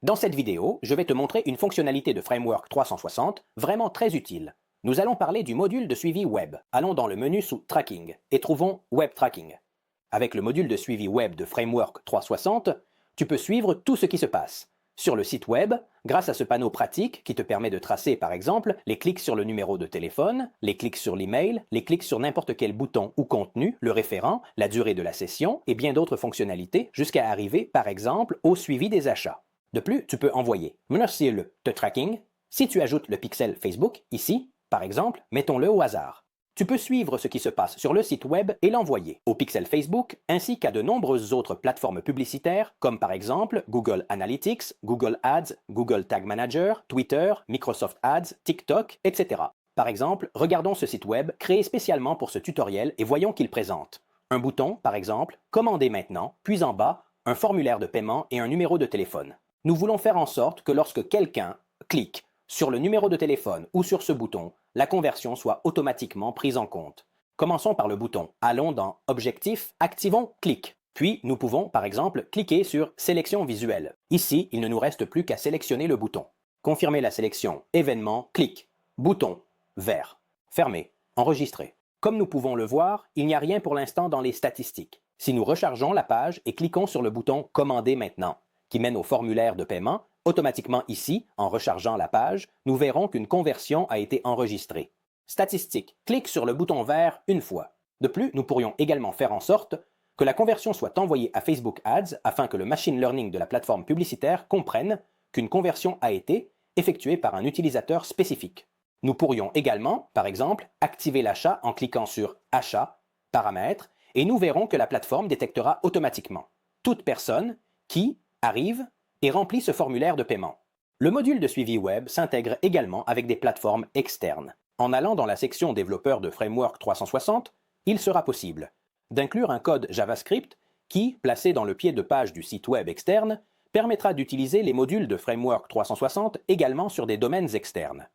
Dans cette vidéo, je vais te montrer une fonctionnalité de Framework 360 vraiment très utile. Nous allons parler du module de suivi web. Allons dans le menu sous Tracking et trouvons Web Tracking. Avec le module de suivi web de Framework 360, tu peux suivre tout ce qui se passe sur le site web grâce à ce panneau pratique qui te permet de tracer par exemple les clics sur le numéro de téléphone, les clics sur l'email, les clics sur n'importe quel bouton ou contenu, le référent, la durée de la session et bien d'autres fonctionnalités jusqu'à arriver par exemple au suivi des achats. De plus, tu peux envoyer merci le tracking. Si tu ajoutes le pixel Facebook, ici, par exemple, mettons-le au hasard. Tu peux suivre ce qui se passe sur le site web et l'envoyer au pixel Facebook ainsi qu'à de nombreuses autres plateformes publicitaires comme par exemple Google Analytics, Google Ads, Google Tag Manager, Twitter, Microsoft Ads, TikTok, etc. Par exemple, regardons ce site web créé spécialement pour ce tutoriel et voyons qu'il présente un bouton, par exemple, Commander maintenant, puis en bas, un formulaire de paiement et un numéro de téléphone. Nous voulons faire en sorte que lorsque quelqu'un clique sur le numéro de téléphone ou sur ce bouton, la conversion soit automatiquement prise en compte. Commençons par le bouton. Allons dans Objectif, activons Clic. Puis, nous pouvons, par exemple, cliquer sur Sélection visuelle. Ici, il ne nous reste plus qu'à sélectionner le bouton. Confirmer la sélection Événement, Clic. Bouton, vert. Fermer, enregistrer. Comme nous pouvons le voir, il n'y a rien pour l'instant dans les statistiques. Si nous rechargeons la page et cliquons sur le bouton Commander maintenant, qui mène au formulaire de paiement, automatiquement ici, en rechargeant la page, nous verrons qu'une conversion a été enregistrée. Statistique. Clique sur le bouton vert une fois. De plus, nous pourrions également faire en sorte que la conversion soit envoyée à Facebook Ads afin que le machine learning de la plateforme publicitaire comprenne qu'une conversion a été effectuée par un utilisateur spécifique. Nous pourrions également, par exemple, activer l'achat en cliquant sur Achat, Paramètres, et nous verrons que la plateforme détectera automatiquement toute personne qui arrive et remplit ce formulaire de paiement. Le module de suivi web s'intègre également avec des plateformes externes. En allant dans la section développeur de Framework 360, il sera possible d'inclure un code JavaScript qui, placé dans le pied de page du site web externe, permettra d'utiliser les modules de Framework 360 également sur des domaines externes.